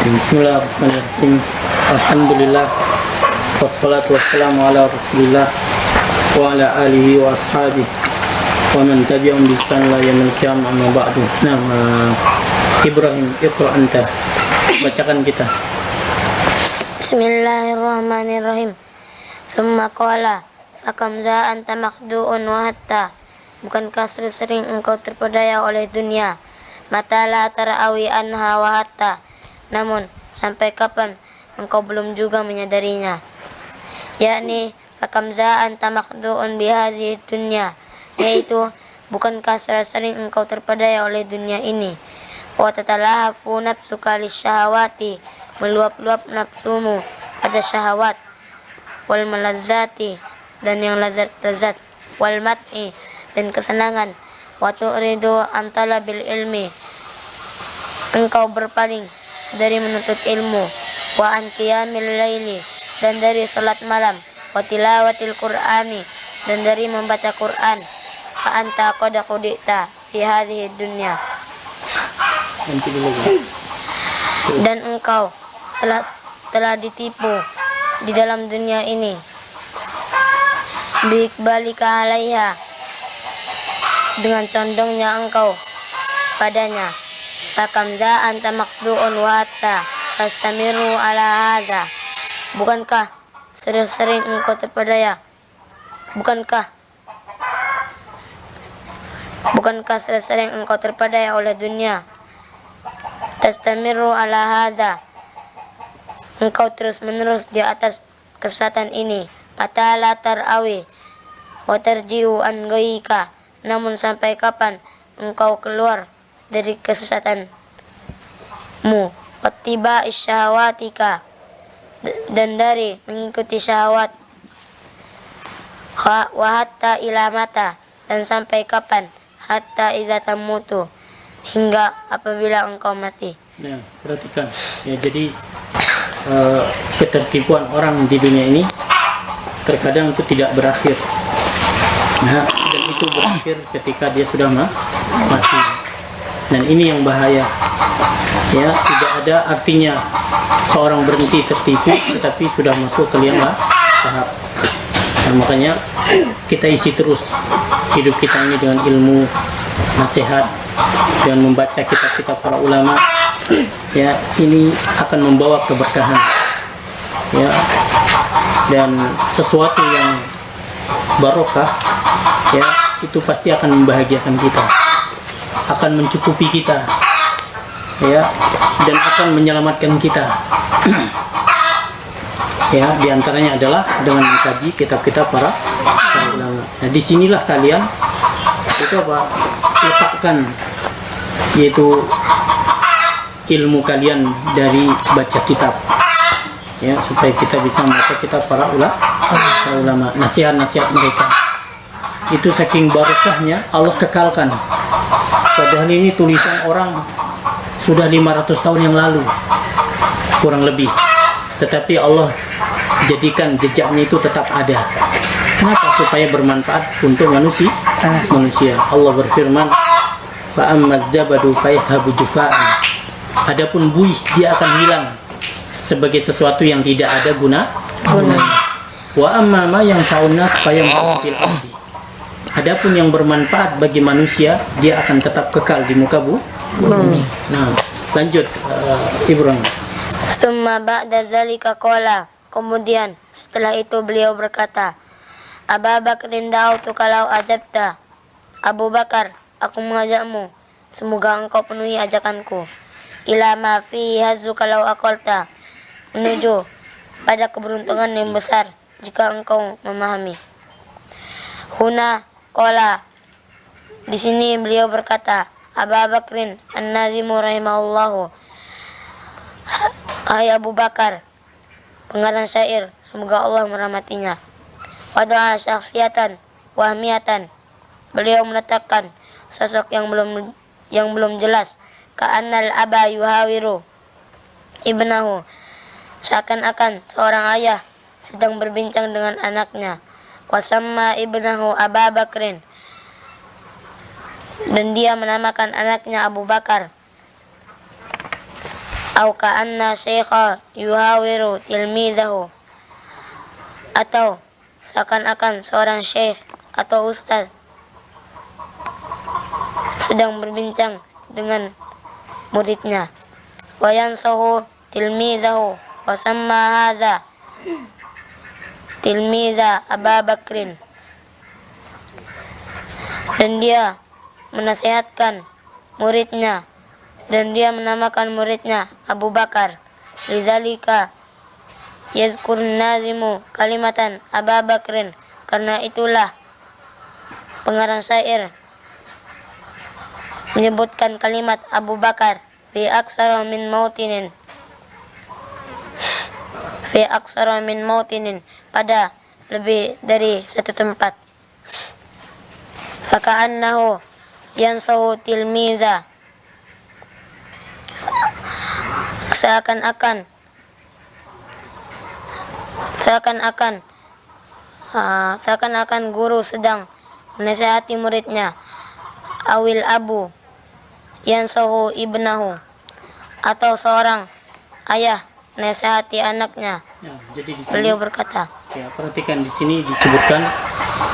Bismillahirrahmanirrahim. Alhamdulillah. Wassalatu wassalamu ala Rasulillah wa ala alihi wa ashabihi wa man tabi'ahum bi ihsan ila yaumil qiyamah, amma ba'du. Ibrahim, iqra anta. Bacakan kita. Bismillahirrahmanirrahim. Summa qala fakam za anta makhdu'un wa hatta. Bukankah sering engkau terpedaya oleh dunia, mata la tar'awi anha wa hatta. Namun sampai kapan engkau belum juga menyadarinya, yakni fakam za anta makhdu'un bihadhihi dunya, yaitu bukankah sering engkau terpedaya oleh dunia ini, wa tatalahafu nafsuka lisyahawati, meluap-luap nafsumu pada syahwat, wal malazzati, dan yang lazat, wal mat'i, dan kesenangan, wa tu'ridu an talabil ilmi, engkau berpaling dari menuntut ilmu, wa an qiyamil laili, dan dari salat malam, wa tilawatil qur'ani, dan dari membaca Quran, fa anta qad qudita fi hadhihi dunya, dan engkau telah ditipu di dalam dunia ini, biikbalika alaiha, dengan condongnya engkau padanya. Fakam za anta maqdu'un wa hatta tastamiru ala hadza. Bukankah sering engkau terpedaya? Bukankah sering engkau terpedaya oleh dunia? Tastamiru ala hadza, engkau terus menerus di atas kesesatan ini. Mata la tar'awi wa tarji'u an ghaika, namun sampai kapan engkau keluar dari kesesatanmu, wattiba isyahawatika, dan dari mengikuti syahwat, wa hatta ila mata, dan sampai kapan, hatta iza tamutu, hingga apabila engkau mati. Nah, perhatikan ya, jadi ketertipuan orang di dunia ini terkadang itu tidak berakhir. Nah, dan itu berakhir ketika dia sudah mati. Dan ini yang bahaya. Ya, tidak ada artinya seorang berhenti tertipu tetapi sudah masuk ke liang tahap. Dan makanya kita isi terus hidup kita ini dengan ilmu, nasihat, dengan membaca kitab-kitab para ulama. Ya, ini akan membawa keberkahan. Ya, dan sesuatu yang barokah, ya, itu pasti akan membahagiakan kita, akan mencukupi kita, ya, dan akan menyelamatkan kita. Ya, diantaranya adalah dengan mengkaji kitab-kitab para ulama. Nah, disinilah kalian itu letakkan, yaitu ilmu kalian dari baca kitab, ya, supaya kita bisa membaca kitab para ulama, nasihat-nasihat mereka. Itu saking barokahnya Allah kekalkan. Padahal ini tulisan orang sudah 500 tahun yang lalu kurang lebih, tetapi Allah jadikan jejaknya itu tetap ada. Kenapa? Supaya bermanfaat untuk manusia. Allah berfirman, fa ammaz zabadu fa yadhhabu jufa'an. Adapun buih dia akan hilang sebagai sesuatu yang tidak ada gunanya. Wa amma ma yanfa'un nas fa yanfa'u fil ardi. Adapun yang bermanfaat bagi manusia, dia akan tetap kekal di muka bumi. Nah, lanjut Ibrahim. Summa ba'da zalika qala, kemudian setelah itu beliau berkata, Abu Bakrin da'utu kalau ajabta. Abu Bakar, aku mengajakmu, semoga engkau penuhi ajakanku. Ila ma fi hazu kalau aqalta, menuju pada keberuntungan yang besar jika engkau memahami. Huna qala, di sini beliau berkata, Abu Bakrin An-Nazimu rahimahullahu, hai Abu Bakar, pengarang syair, semoga Allah merahmatinya. Wada'a syakhsiyatan wahmiyatan, beliau menetapkan sosok yang belum jelas. Ka'annal aba yuhawiru ibnahu, seakan-akan seorang ayah sedang berbincang dengan anaknya. Wasamma ibnahu Abu Bakrin, dan dia menamakan anaknya Abu Bakar. Au ka'anna syekha yuhawiru tilmizahu, atau seakan-akan seorang syekh atau ustaz sedang berbincang dengan muridnya. Wa yansahu tilmizahu wa samma hadza tilmiza Abu Bakrin, dan dia menasihatkan muridnya, dan dia menamakan muridnya Abu Bakar. Lizalika yazkur nazimu kalimatan Abu Bakrin, karena itulah pengarang syair menyebutkan kalimat Abu Bakar fi aksara min mautinin pada lebih dari satu tempat. Faka'annahu yansahu tilmiza, seakan-akan guru sedang menasihati muridnya. Awil abu yansahu ibnahu, atau seorang ayah menasihati anaknya. Ya, jadi di sini, Beliau berkata, ya, perhatikan di sini disebutkan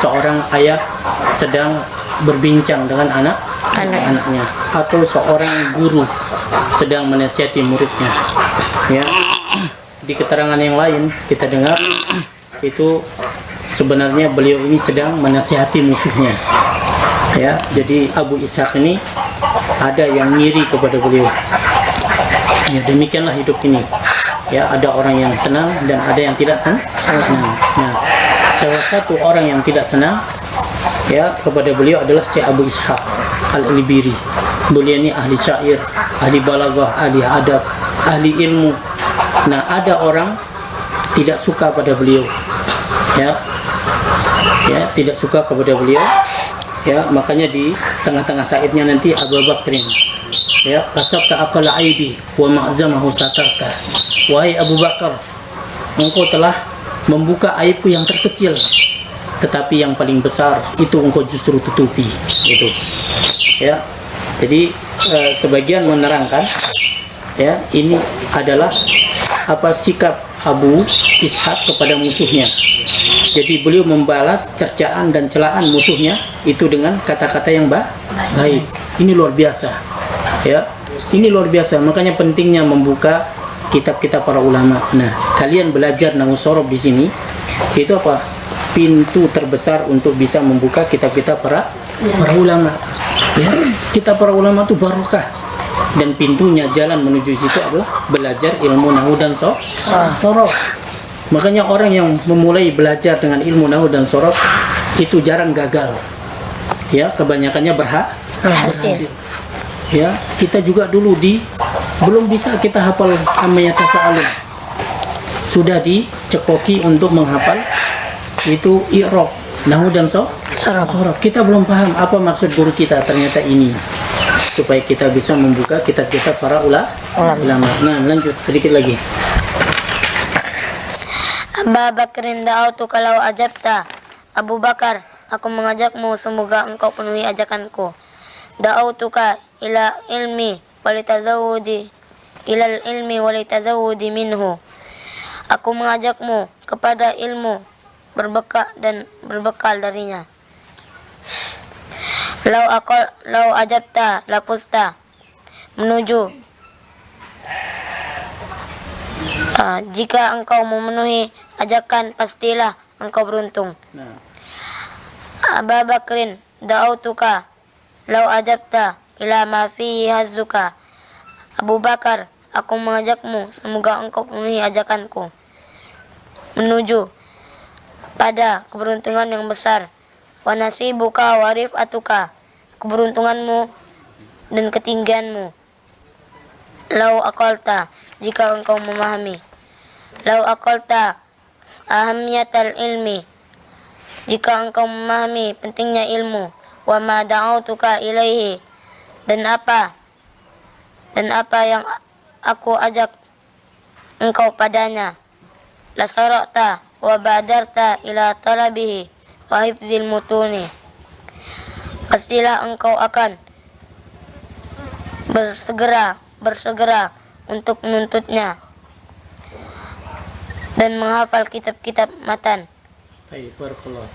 seorang ayah sedang berbincang dengan anaknya, atau seorang guru sedang menasihati muridnya. Ya, di keterangan yang lain kita dengar itu sebenarnya beliau ini sedang menasihati musuhnya. Ya, jadi Abu Ishaq ini ada yang ngiri kepada beliau. Ya, demikianlah hidup ini. Ya, ada orang yang senang dan ada yang tidak senang. Nah, salah satu orang yang tidak senang ya kepada beliau adalah Syekh Abu Ishaq Al-Libiri. Beliau ini ahli syair, ahli balaghah, ahli adab, ahli ilmu. Nah, ada orang tidak suka pada beliau. Ya, tidak suka kepada beliau. Ya, makanya di tengah-tengah syairnya nanti Abu Bakrin, ya, kasabta aqala aibi wa ma'zamahu satarta. Wahai Abu Bakar, engkau telah membuka aibku yang terkecil, tetapi yang paling besar itu engkau justru tutupi. Gitu. Ya, jadi sebagian menerangkan, ya, ini adalah apa sikap Abu Ishaq kepada musuhnya. Jadi beliau membalas cercaan dan celaan musuhnya itu dengan kata-kata yang baik. Ini luar biasa. Ya, ini luar biasa. Makanya pentingnya membuka kitab-kitab para ulama. Nah, kalian belajar nahwu shorof di sini itu apa? Pintu terbesar untuk bisa membuka kitab-kitab para ulama. Ya, kitab para ulama itu barokah. Dan pintunya jalan menuju situ adalah belajar ilmu nahwu dan shorof. Makanya orang yang memulai belajar dengan ilmu nahwu dan shorof itu jarang gagal. Ya, kebanyakannya berhasil. Ya, kita juga dulu belum bisa kita hafal amiyat tasa'alum. Sudah dicekoki untuk menghafal itu i'rab, nahwu dan shorof. Kita belum paham apa maksud guru kita, ternyata ini supaya kita bisa membuka kitab-kitab para ulama. Nah, lanjut sedikit lagi. Abu Bakrin da'autu kalau ajabta. Abu Bakar, aku mengajakmu semoga engkau penuhi ajakanku. Da'autuka ila ilmi walitazawudi ilal ilmi walitazawudi minhu. Aku mengajakmu kepada ilmu, berbekal darinya. Lau ajabta lafusta, menuju jika engkau memenuhi ajakan pastilah engkau beruntung. Abu Bakrin da'autuka lau ajabta ila ma fihi hazzuka. Abu Bakar, aku mengajakmu semoga engkau penuhi ajakanku menuju pada keberuntungan yang besar. Wa nasibuka wa rif'atuka, keberuntunganmu dan ketinggianmu. Lau aqalta, jika engkau memahami. Lau aqalta ahamiyatal ilmi, jika engkau memahami pentingnya ilmu. Wa ma da'autuka ilaihi, dan apa yang aku ajak engkau padanya. La sarata wa badarta ila talabihi wa hifzil mutuni, pastilah engkau akan bersegera untuk menuntutnya dan menghafal kitab-kitab matan. Baik, barakallahu.